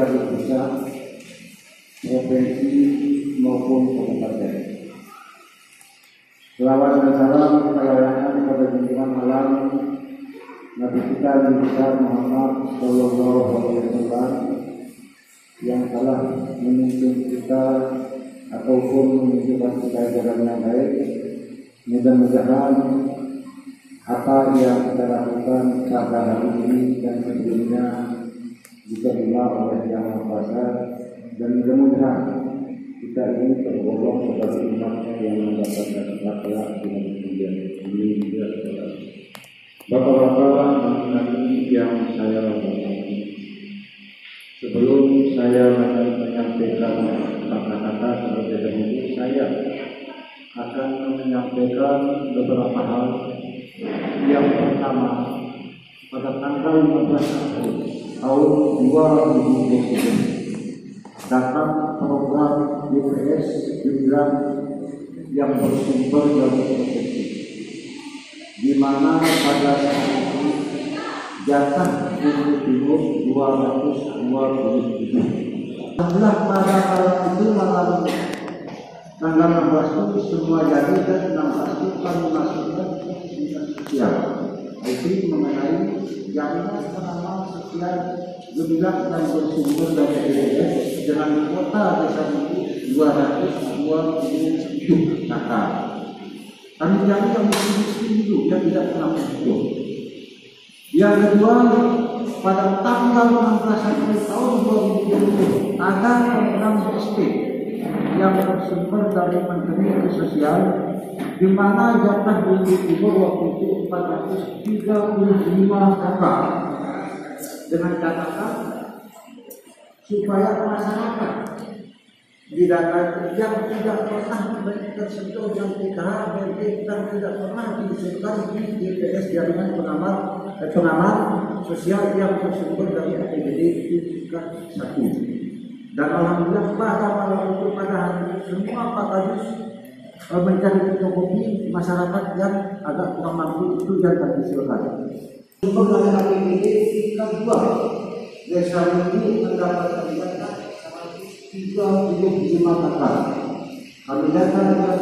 dari pusat, provinsi maupun kabupaten. Selawat dan salam kita layankan kepada junjungan alam Nabi kita Nabi besar Muhammad Sallallahu Alaihi Wasallam yang telah menuntun kita ataupun menunjukkan kita jalan yang baik. Mudah-mudahan apa yang kita lakukan pada hari ini dan sebelumnya diterima oleh Yang Maha Kuasa, dan mudah-mudahan kita ini tergolong sebagai umatnya yang mendapatkan akhlak dengan kemudian ini adalah Bapak-bapak dan yang saya hormati. Sebelum saya menyampaikan kata-kata terlebih dahulu, saya akan menyampaikan beberapa hal. Yang pertama, pada tanggal 15 April tahun 2020 datang program BPS Jumlah yang bersumber dari provinsi, di mana pada saat itu jatah untuk timur 227. Setelah pada kala itu malam tanggal 16 itu semua jadi, dan 16 itu kami masukkan sosial, itu mengenai jaminan penanaman sosial jumlah yang bersumber dari BPS dengan kuota desa itu 227 kakak. Kami jamin yang miskin itu yang tidak pernah hidup. Yang kedua, pada tanggal 16 April tahun 2020 ada program SP yang bersumber dari Menteri Sosial, di mana jatah di timur waktu itu 435 kakak, dengan catatan supaya masyarakat di data yang tidak pernah tersentuh yang PKH dan tidak pernah disebutkan di BPS Jaminan Pengaman Sosial yang bersumber dari APBD tingkat 1. Dan alhamdulillah pada malam itu, pada hari itu semua Pak Kadus mencari fotokopi masyarakat yang agak kurang mampu itu yang terdisilkan. Sumber dari APBD tingkat 2 desa ini mendapatkan jatah 35 kakak. Kami datang dengan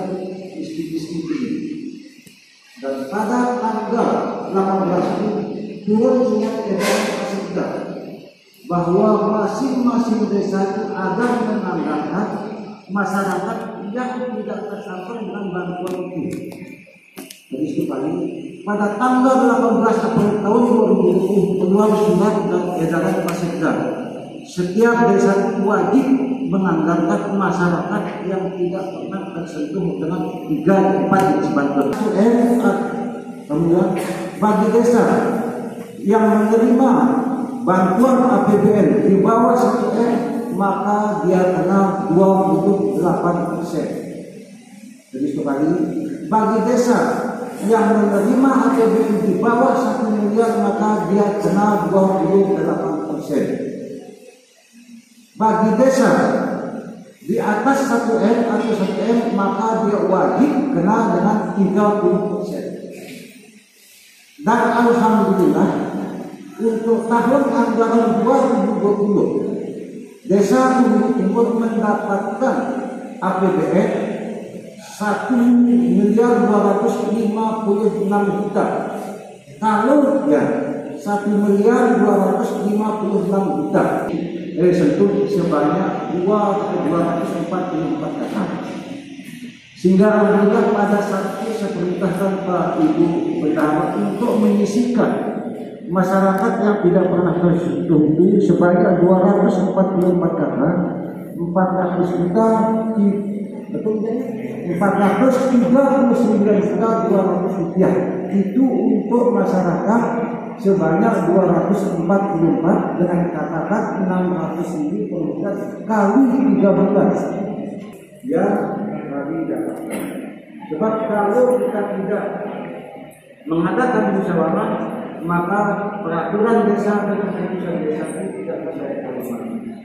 istri-istri ini, dan pada tanggal 18 itu turun surat edaran Kasubda bahwa masing-masing desa itu agar menganggarkan masyarakat yang tidak tersambung dengan bantuan itu. Jadi sekali pada tanggal 18 April tahun 2020 keluar surat dan edaran Kasubda, setiap desa itu wajib menganggarkan masyarakat yang tidak pernah tersentuh dengan 3-4 jenis bantuan. Kemudian bagi desa yang menerima bantuan APBN di bawah 1 M, maka dia kena 28%. Jadi sekali, bagi desa yang menerima APBN di bawah 1 miliar, maka dia kena 28%. Bagi desa di atas 1 M atau 1 M, maka dia wajib kena dengan 30%. Dan alhamdulillah untuk tahun anggaran 2020 desa Bumi Timur mendapatkan APBN 1.256 juta. Kalau ya 1.256 juta sentuh sebanyak 244 kakak. Sehingga alhamdulillah pada saat itu saya perintahkan Pak Ibu Bendahara untuk menyisihkan masyarakat yang tidak pernah tersentuh itu sebanyak 244 kakak, 400 juta, betul ya? 439.200 rupiah itu untuk masyarakat sebanyak 244 dengan catatan 600 ini per kali 3 bulan yang kami dapatkan. Sebab kalau kita tidak mengadakan musyawarah, maka peraturan desa dan keputusan desa itu tidak bisa diterima.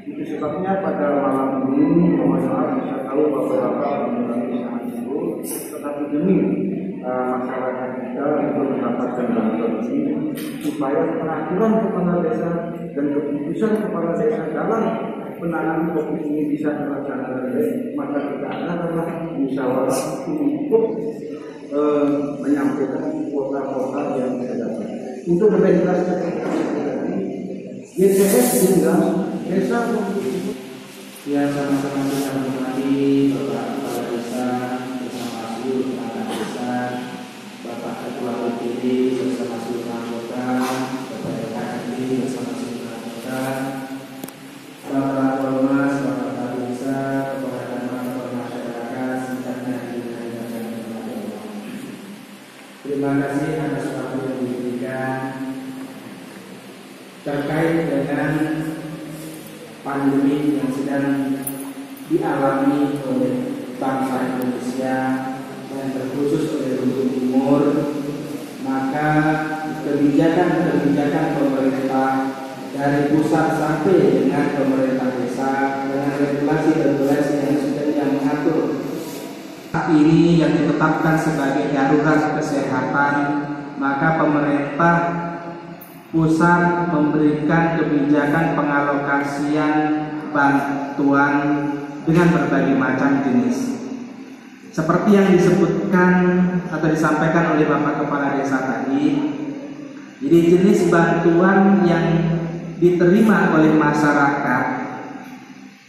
Itu sebabnya pada malam ini, mohon maaf bisa tahu bapak-bapak mengalami sangat sibuk, tetapi demi masyarakat kita untuk mendapatkan bantuan ini, supaya peraturan kepala desa dan keputusan kepala desa dalam penanganan COVID ini bisa terlaksana dengan baik, maka kita adalah musyawarah untuk menyampaikan kota-kota yang terdapat. Untuk lebih jelasnya, YTS juga desa ya sama-sama kita hormati Bapak Kepala Desa bersama seluruh perangkat desa, Bapak Ketua BPD bersama seluruh anggota, Bapak RKRD bersama seluruh anggota, Bapak Ormas, Bapak Kepala Desa, Bapak masyarakat, singkatnya terima kasih atas waktu yang diberikan terkait dengan pandemi yang sedang dialami oleh bangsa Indonesia dan terkhusus oleh Bengkulu Timur, maka kebijakan-kebijakan pemerintah dari pusat sampai dengan pemerintah desa dengan regulasi-regulasi yang sudah yang mengatur saat ini yang ditetapkan sebagai darurat kesehatan, maka pemerintah pusat memberikan kebijakan pengalokasian bantuan dengan berbagai macam jenis. Seperti yang disebutkan atau disampaikan oleh Bapak Kepala Desa tadi, jadi jenis bantuan yang diterima oleh masyarakat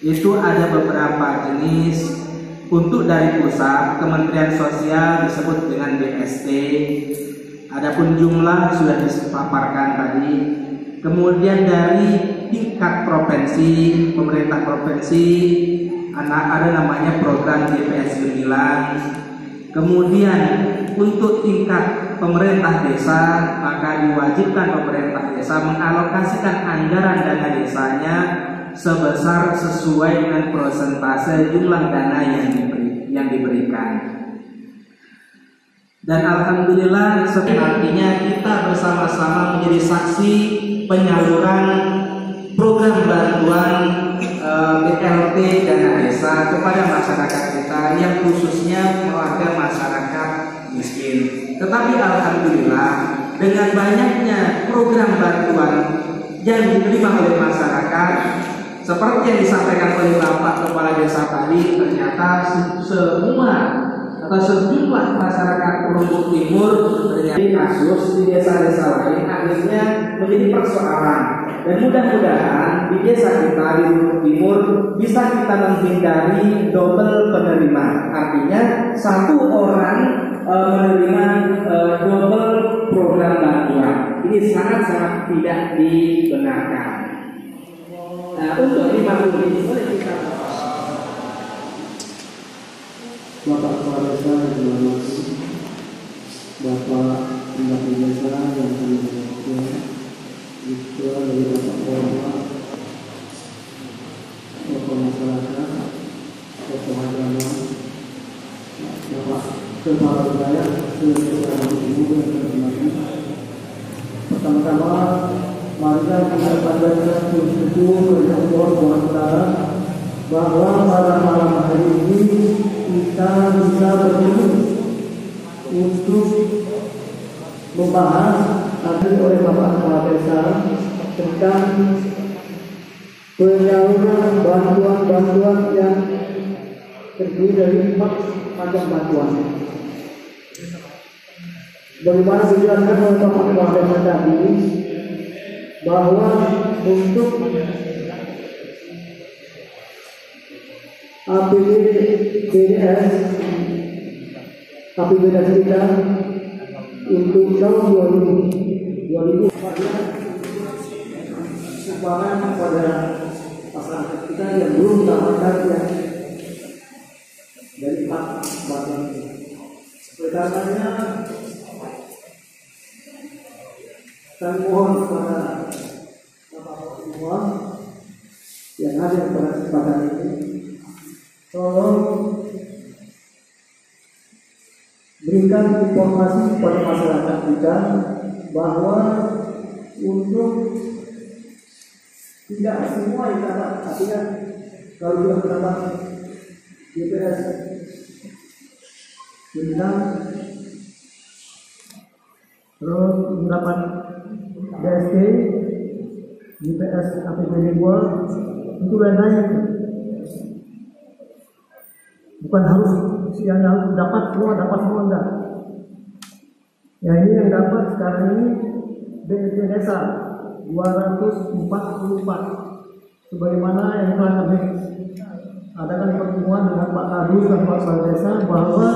itu ada beberapa jenis. Untuk dari pusat, Kementerian Sosial disebut dengan BST. Adapun jumlah sudah dipaparkan tadi. Kemudian dari tingkat provinsi, pemerintah provinsi ada namanya program GPS Gemilang. Kemudian untuk tingkat pemerintah desa, maka diwajibkan pemerintah desa mengalokasikan anggaran dana desanya sebesar sesuai dengan persentase jumlah dana yang diberikan. Dan alhamdulillah artinya kita bersama-sama menjadi saksi penyaluran program bantuan BLT dana desa kepada masyarakat kita yang khususnya warga masyarakat miskin. Tetapi alhamdulillah dengan banyaknya program bantuan yang diterima oleh masyarakat, seperti yang disampaikan oleh Bapak Kepala Desa tadi, ternyata semua atau sejumlah masyarakat Bengkulu Timur ternyata kasus di desa-desa lain akhirnya menjadi persoalan. Dan mudah-mudahan di desa kita di Bengkulu Timur bisa kita menghindari double penerima. Artinya satu orang menerima double program bantuan. Ini sangat-sangat tidak dibenarkan. Nah, untuk 50 ini boleh kita Bapak Kepala Desa yang Mas, Bapak Tingkat Desa yang berikutnya itu dari Bapak Ormas, Bapak masyarakat, Bapak agama, Bapak Kepala Wilayah, seluruh ibu yang terhormat. Pertama-tama, mari kita panjatkan puji kepada Allah Taala bahwa pada malam hari ini kita bisa bertemu untuk membahas tadi oleh Bapak Kepala Desa tentang penyaluran bantuan-bantuan yang terdiri dari 4 macam bantuan. Bagaimana dijelaskan oleh Bapak Kepala Desa tadi bahwa untuk APBDS kita untuk tahun 2020 sumbangan kepada masyarakat kita yang belum mendapatkan yang dari 4 bantuan ini. Oleh karenanya kami mohon kepada Bapak semua yang hadir pada kesempatan ini, tolong berikan informasi kepada masyarakat kita bahwa untuk tidak semua yang dapat, artinya kalau kita mendapat GPS bintang terus mendapat BST IPS APBD World itu lain-lain. Bukan harus yang dapat semua enggak. Ya ini yang dapat sekarang ini BLT desa 244 sebagaimana yang telah kami adakan pertemuan dengan Pak Kadus dan Pak Kepala Desa bahwa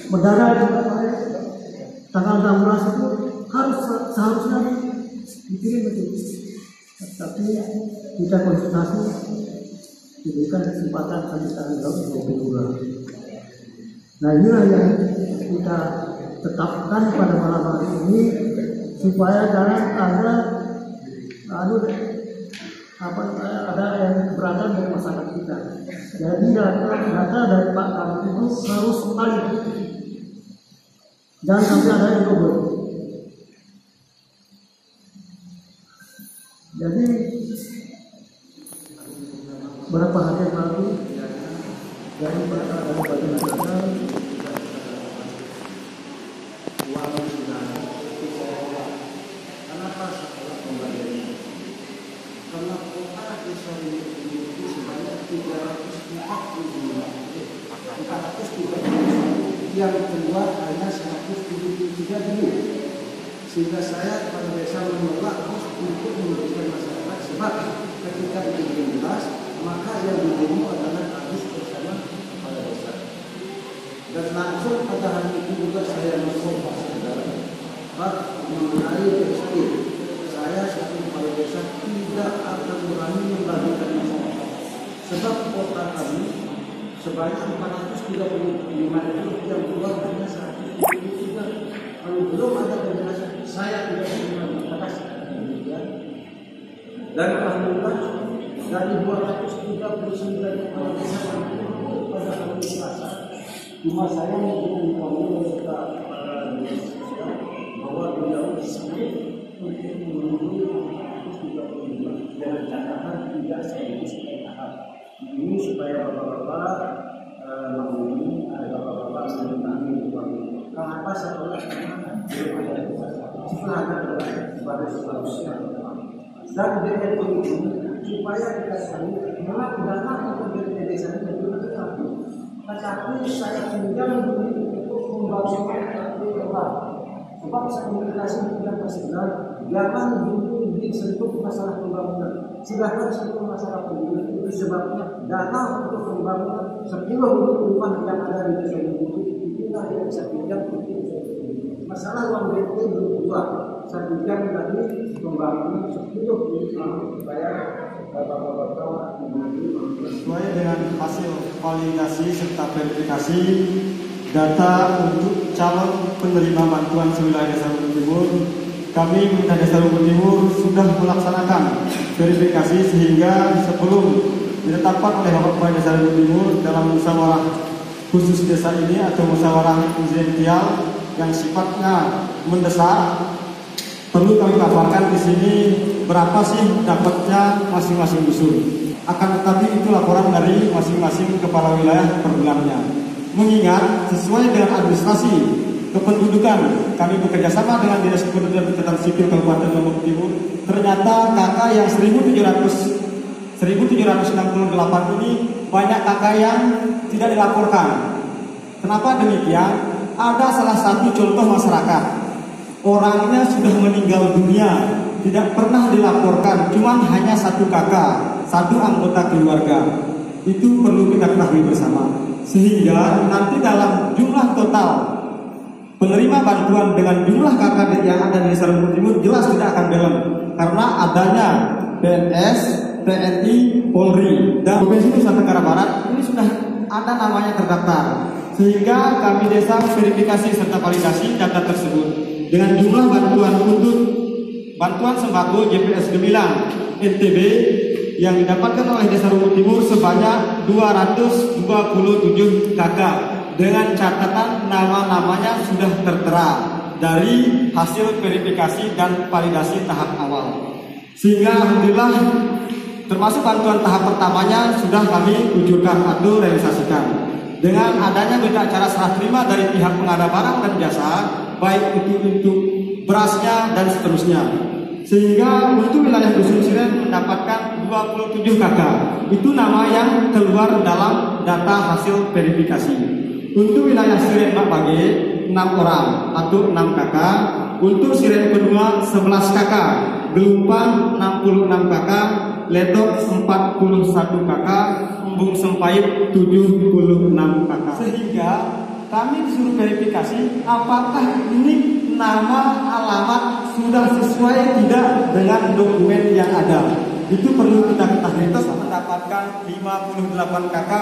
negara tanggal 16 itu seharusnya dikirim itu, tapi kita konsultasi diberikan kesempatan sampai tanggal 22. Nah inilah yang kita tetapkan pada malam hari ini supaya jangan ada yang keberatan dari masyarakat kita. Jadi data dari Pak Kadus itu harus valid, jangan sampai ada yang double. Jadi berapa hari yang lalu dari Badan Nasional kenapa setelah pembagian karena kota desa ini sebanyak 430 yang keluar hanya 173 dulu, sehingga saya pada desa menolak untuk memberikan masyarakat sebab ketika itu jelas maka yang didemo adalah Agus bersama kepala desa. Dan langsung pada hari itu juga saya menginformasi Pak mengenai PSP. Saya sebagai kepala desa tidak akan berani membagikan masyarakat sebab kota kami sebanyak 435 itu yang keluar hanya 173. Kalau belum ada penjelasan saya tidak bisa membatasi. Dan alhamdulillah dari 239 kepala desa pada hari Selasa, cuma saya memberikan informasi kepada bahwa beliau disebut untuk memenuhi 135 dengan catatan tidak sekaligus tahap. Ini supaya bapak-bapak menghubungi bapak-bapak menentang uang. Kenapa setelah belum ada setelah ada baru seharusnya dan dengan ini supaya kita tahu memang dana untuk dari desa ini belum tetapi saya pinjam untuk membangun kota. Sebab saya komunikasi dengan Presiden, jangan dulu disentuh masalah pembangunan. Silahkan sentuh masalah pembangunan. Itu sebabnya dana untuk pembangunan 10 unit rumah yang ada di desa itu itulah yang bisa pinjam untuk masalah uang BT belum keluar. Saya pinjam tadi pembangunan 10 unit rumah supaya bapak-bapak sesuai dengan hasil validasi serta verifikasi data untuk calon penerima bantuan sewilayah Desa Lumbung Timur. Kami Pemerintah Desa Lumbung Timur sudah melaksanakan verifikasi sehingga sebelum ditetapkan oleh Bapak Kepala Desa Lumbung Timur dalam musyawarah khusus desa ini atau musyawarah presidensial yang sifatnya mendesak, perlu kami paparkan di sini berapa sih dapatnya masing-masing dusun. Akan tetapi itu laporan dari masing-masing kepala wilayah per bulannya. Mengingat sesuai dengan administrasi kependudukan, kami bekerjasama dengan Dinas Kependudukan dan Catatan Sipil Kabupaten Lombok Timur. Ternyata KK yang 1768 ini banyak KK yang tidak dilaporkan. Kenapa demikian? Ada salah satu contoh masyarakat, orangnya sudah meninggal dunia, tidak pernah dilaporkan, cuman hanya satu KK, satu anggota keluarga. Itu perlu kita ketahui bersama. Sehingga nanti dalam jumlah total penerima bantuan dengan jumlah KK yang ada di Desa Lumbung Timur jelas tidak akan dalam, karena adanya PNS, TNI, Polri dan Provinsi Nusa Tenggara Barat ini sudah ada namanya terdaftar. Sehingga kami desa verifikasi serta validasi data tersebut dengan jumlah bantuan untuk bantuan sembako JPS Gemilang NTB yang didapatkan oleh Desa Lumbung Timur sebanyak 227 KK dengan catatan nama-namanya sudah tertera dari hasil verifikasi dan validasi tahap awal. Sehingga alhamdulillah termasuk bantuan tahap pertamanya sudah kami luncurkan atau realisasikan. Dengan adanya berita acara serah terima dari pihak pengadaan barang dan jasa, baik itu untuk berasnya dan seterusnya. sehingga untuk wilayah Dusun Siren mendapatkan 27 KK. Itu nama yang keluar dalam data hasil verifikasi. Untuk wilayah Siren Bage 6 orang atau 6 KK. Untuk Siren kedua 11 KK, Gelumpan 66 KK, Letok 41 KK, Embung Sempait 76 KK. Sehingga kami disuruh verifikasi apakah ini nama alamat sudah sesuai tidak dengan dokumen yang ada. Itu perlu kita ketahui. Kita mendapatkan 58 KK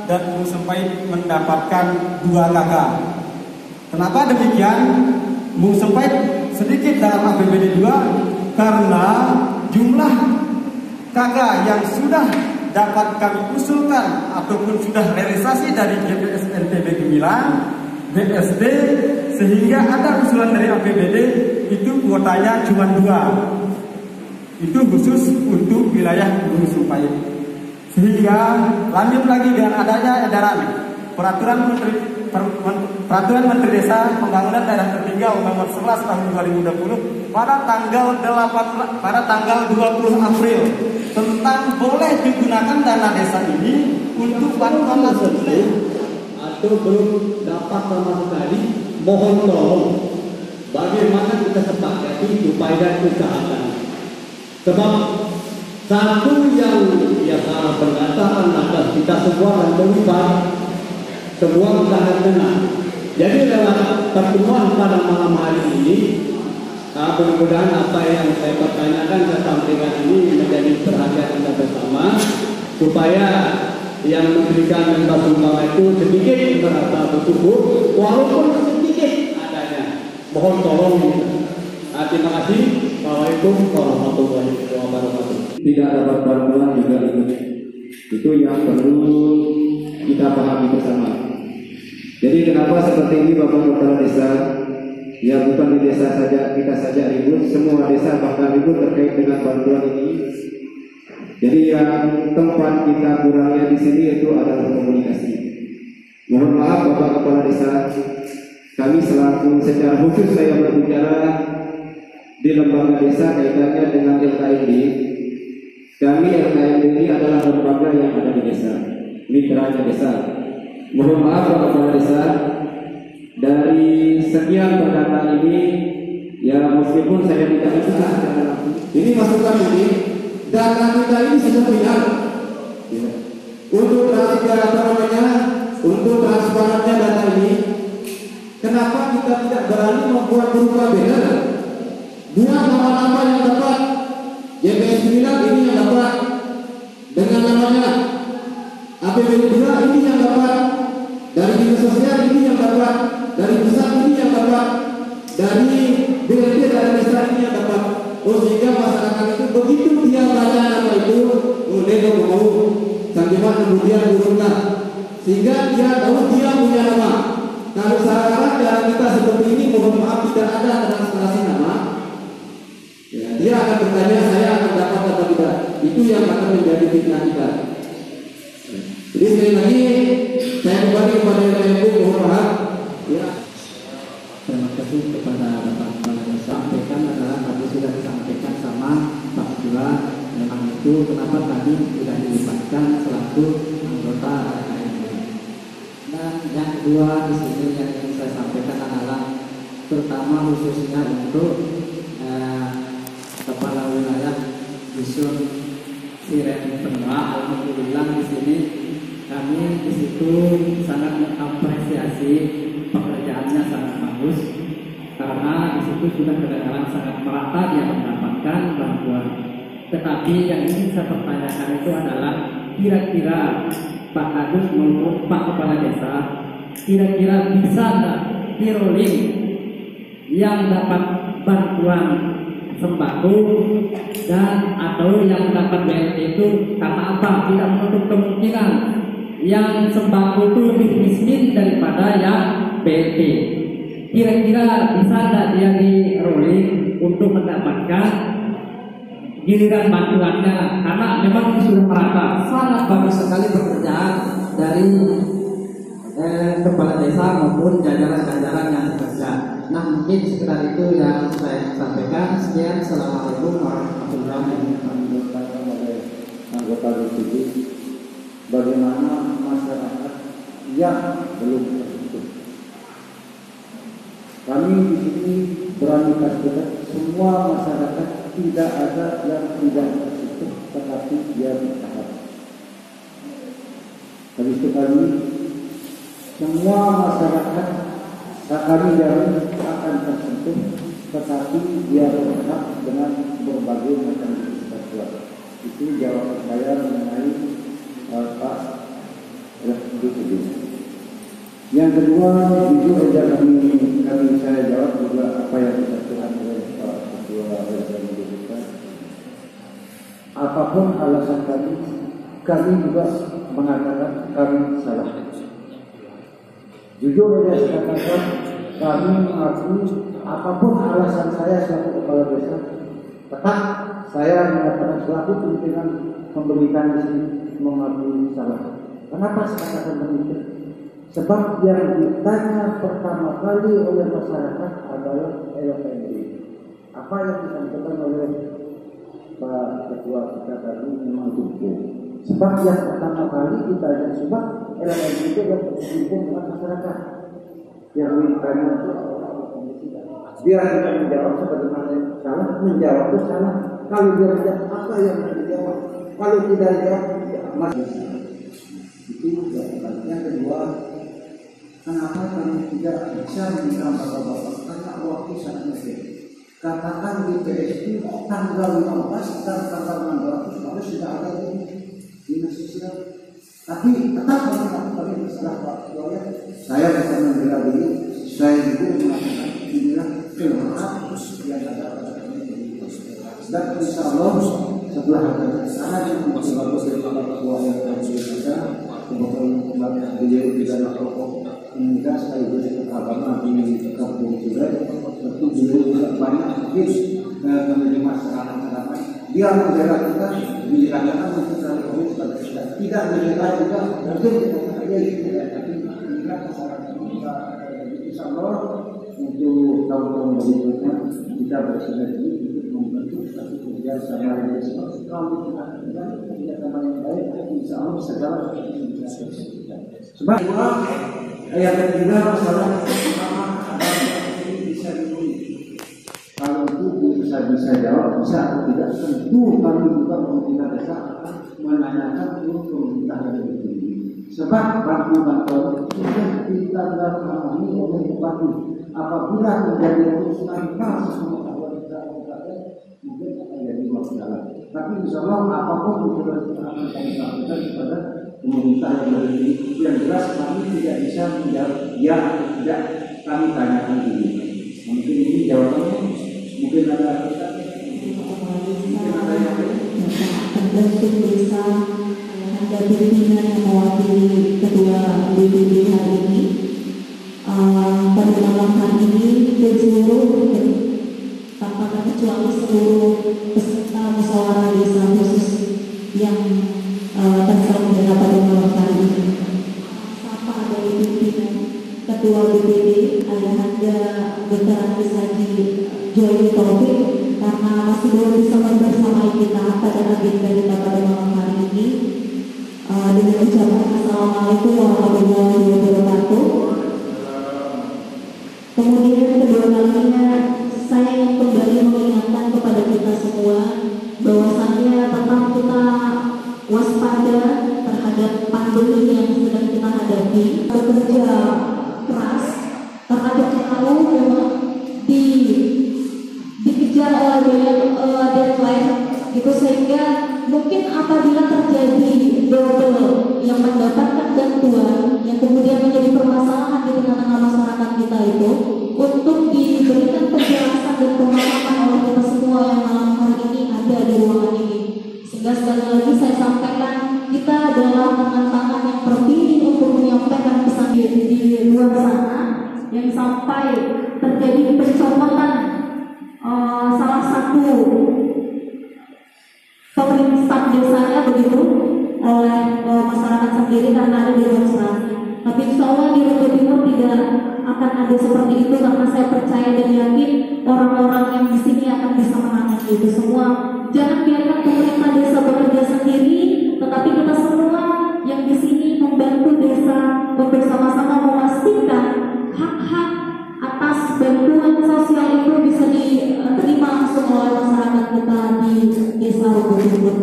dan Embung Sempait mendapatkan 2 KK. Kenapa demikian? Embung Sempait sedikit dalam APBD 2 karena jumlah KK yang sudah dapat kami usulkan ataupun sudah realisasi dari GPS NTB Gemilang, BSD, sehingga ada usulan dari APBD itu kuotanya cuma 2. Itu khusus untuk wilayah Gunung Sempait. Sehingga lanjut lagi dengan adanya edaran Peraturan Menteri Desa Pembangunan Daerah Tertinggal Nomor 11 Tahun 2020 pada tanggal 20 April tentang boleh digunakan dana desa ini untuk bantuan langsung tunai atau belum dapat sama sekali, mohon tolong bagaimana kita sepakati upaya usahakan. Sebab satu yang sangat pendataan atas kita semua dan terlibat semua sangat tenang. Jadi lewat pertemuan pada malam hari ini, mudah-mudahan apa yang saya pertanyakan saya sampaikan ini menjadi perhatian kita bersama, supaya yang memberikan sumbangan itu sedikit merasa bersyukur, walaupun sedikit adanya. Mohon tolong. Terima kasih. Assalamualaikum warahmatullahi wabarakatuh. Tidak dapat bantuan juga itu yang perlu kita pahami bersama. Jadi kenapa seperti ini Bapak Kepala Desa? Ya bukan di desa saja kita saja ribut, semua desa bahkan ribut terkait dengan bantuan ini. Jadi yang tempat kita kurangnya di sini itu adalah komunikasi. Mohon maaf Bapak Kepala Desa, kami selaku secara khusus saya berbicara di lembaga desa kaitannya dengan LKMD. Kami LKMD ini adalah lembaga yang ada di desa, mitranya desa. Mohon maaf Bapak Kepala Desa, dari sekian perkataan ini, ya meskipun saya tidak bisa ini masukan ini, data kita ini sudah final. Ya. Untuk untuk transparannya data ini, kenapa kita tidak berani membuat berupa banner? Buat nama-nama yang dapat JPS 9 ini yang dapat dengan namanya, APBD 2 ini yang dapat, dari dinas sosial ini yang dapat, dari pusat ini yang dapat, dari BLT dari desa ini yang dapat. Oh sehingga masyarakat itu begitu dia baca nama itu, dia mau sampai kemudian urutkan, sehingga dia tahu dia punya nama. Kalau sekarang cara kita seperti ini, mohon maaf tidak ada transparansi nama. Ya, dia akan bertanya saya akan dapat atau tidak. Itu yang akan menjadi fitnah kita. Jadi sekali lagi saya kembali kepada LKMD, mohon maaf. Ya. Terima kasih kepada Bapak Kepala Desa. Sampaikan adalah tadi sudah disampaikan sama Pak Ketua, memang itu kenapa tadi sudah dilibatkan selaku anggota LKMD. Dan yang kedua di sini yang ingin saya sampaikan adalah terutama khususnya untuk kepala wilayah Dusun Siren Benua. Alhamdulillah di sini kami di situ sangat mengapresiasi pekerjaannya sangat bagus, karena di situ sudah kedengaran sangat merata dia mendapatkan bantuan. Tetapi yang ingin saya pertanyakan itu adalah kira-kira Pak Agus maupun Pak Kepala Desa kira-kira bisa nggak di-rolling yang dapat bantuan sembako dan atau yang dapat BLT itu, karena apa? Tidak menutup kemungkinan yang sembako itu lebih miskin daripada yang BLT. Kira-kira bisa nggak dia di-rolling untuk mendapatkan giliran bantuannya, karena memang sudah merata. Sangat bagus sekali pekerjaan dari kepala desa maupun jajaran-jajaran yang bekerja. Nah, mungkin sekitar itu yang saya sampaikan. Sekian, assalamualaikum warahmatullahi wabarakatuh. Anggota DPD, bagaimana masyarakat yang belum tersentuh. Kami di sini berani katakan semua masyarakat tidak ada yang tidak tersentuh, tetapi dia bertahap. Habis itu kami semua masyarakat kami jamin akan tersentuh, tetapi dia berhak dengan berbagai macam ketentuan. Itu jawaban saya mengenai Pak DPD. Yang kedua, jujur saja kami saya jawab juga apa yang disampaikan oleh Pak Ketua RPD kita. Apapun alasan kami juga mengatakan kami salah. Jujur saja saya katakan, kami mengakui apapun alasan saya selaku kepala desa, tetap saya mengatakan selaku pimpinan pemerintahan di sini mengakui salah. Kenapa saya katakan begitu? Sebab yang ditanya pertama kali oleh masyarakat adalah LPMD. Apa yang disampaikan oleh Pak Ketua kita tadi memang betul. Sebab yang pertama kali ditanya sebab LPMD itu yang berhubung dengan masyarakat. Yang ditanya itu dia tidak menjawab sebagaimana salah, menjawab itu salah. Kalau dia menjawab apa yang harus dijawab, kalau tidak dijawab masih itu. Yang kedua, kenapa kami tidak bisa meminta bapak-bapak? Karena waktu sangat mepet. Katakan di PSI tanggal 15 dan tanggal 16 harus sudah ada di dinas sosial. Tapi tetap kami lakukan ini setelah Pak Ketua. Saya akan membela diri. Saya juga mengatakan inilah kelemahan yang ada pada kami. Dan insya Allah setelah ada yang bagus dari Pak Ketua yang kita, kemudian beliau tidak pokok hingga sekaligus agama di kampung juga, tentu beliau juga banyak mungkin menerima serangan-serangan. Dia membela kita, dikatakan mungkin tidak membela juga, mungkin dia tidak, tapi tidak kesalahan kita. Insya Allah untuk tahun-tahun berikutnya kita bersinergi untuk membentuk satu kerjasama yang bersama. Kalau kita kerjasama yang baik, insya Allah segala bisa selesai. Sebab yang ketiga masalah pertama adalah ini bisa dipilih. Kalau itu bisa jawab bisa atau tidak, tentu kami juga pemerintah desa akan menanyakan untuk pemerintah yang terpilih. Sebab bantuan sudah ditangani oleh bupati. Apabila terjadi kerusuhan kasus pengetahuan kita mungkin akan jadi masalah. Tapi insya Allah apapun sudah kita akan kami sampaikan kepada pemerintah yang berdiri. Yang jelas kami tidak bisa menjawab ya atau tidak, kami tanyakan dulu. Mungkin ini jawabannya, mungkin ada kita. Ada pimpinan yang mewakili Ketua DPD hari ini. Pada malam hari ini dan seluruh tanpa terkecuali seluruh peserta musyawarah desa khusus yang terselenggara pada malam hari ini. Sapa dari pimpinan Ketua DPD Ayahanda Dr. Andes Haji Joy Taufik, karena masih belum bisa bersama kita pada agenda kita pada malam hari ini. Dengan ucapan assalamualaikum warahmatullahi wabarakatuh. Kemudian kedua kalinya saya ingin kembali mengingatkan kepada kita semua bahwasannya tetap kita waspada terhadap pandemi yang sedang kita hadapi, bekerja keras terhadap tahu memang dikejar oleh deadline gitu, sehingga mungkin apabila terjadi double yang mendapatkan bantuan yang kemudian menjadi permasalahan di tengah-tengah masyarakat kita itu, untuk diberikan penjelasan dan pemahaman oleh kita semua yang malam hari ini ada di ruangan ini. Sehingga sekali lagi saya sampaikan, kita adalah tangan-tangan yang terpilih untuk menyampaikan pesan di luar sana, yang sampai terjadi pencopotan salah satu pemerintah desanya begitu oleh masyarakat sendiri karena ada demonstrasi. Tapi insya Allah di Lombok Timur tidak akan ada seperti itu, karena saya percaya dan yakin orang-orang yang di sini akan bisa menangani itu semua. Jangan biarkan pemerintah desa bekerja sendiri, tetapi kita semua yang di sini membantu desa untuk sama-sama memastikan hak-hak atas bantuan sosial itu bisa diterima langsung oleh masyarakat kita di desa Rogo Timur.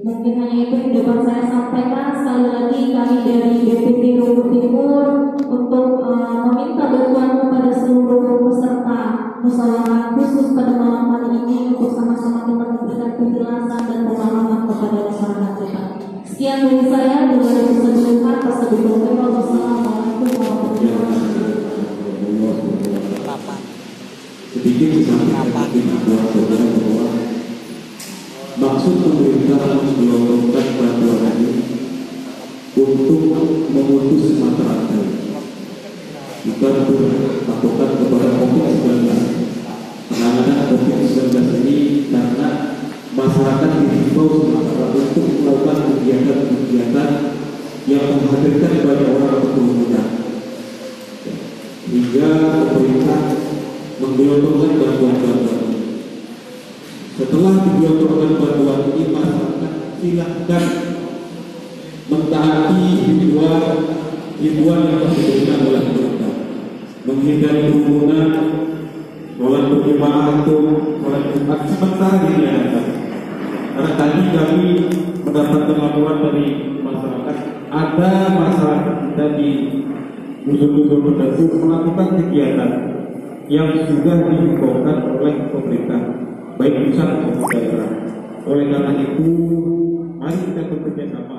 Mungkin hanya itu yang dapat saya sampaikan. Sekali lagi kami dari BPT Rogo Timur untuk meminta bantuan kepada seluruh peserta musyawarah khusus pada malam hari ini untuk sama-sama kita memberikan penjelasan dan pemahaman kepada masyarakat kita. Sekian dari saya. Wassalamualaikum warahmatullahi wabarakatuh. Sedikit disampaikan bahwa maksud pemerintah menggelontorkan peraturan ini untuk memutus mata rantai, bukan untuk melakukan kepada COVID-19. Penanganan COVID-19 ini karena masyarakat dihimbau sementara untuk melakukan kegiatan-kegiatan yang menghadirkan banyak orang atau kerumunan, hingga pemerintah menggelontorkan bantuan-bantuan. Setelah digelontorkan bantuan ini, masyarakat silahkan mentaati himbauan yang diberikan oleh pemerintah, menghindari kerumunan, sholat berjamaah atau sholat Jumat sementara diadakan. Karena tadi kami mendapatkan laporan dari masyarakat, ada masyarakat kita di dusun-dusun berdasar melakukan kegiatan yang sudah dihimbaukan oleh pemerintah, baik pusat maupun daerah. Oleh karena itu, mari kita bekerja sama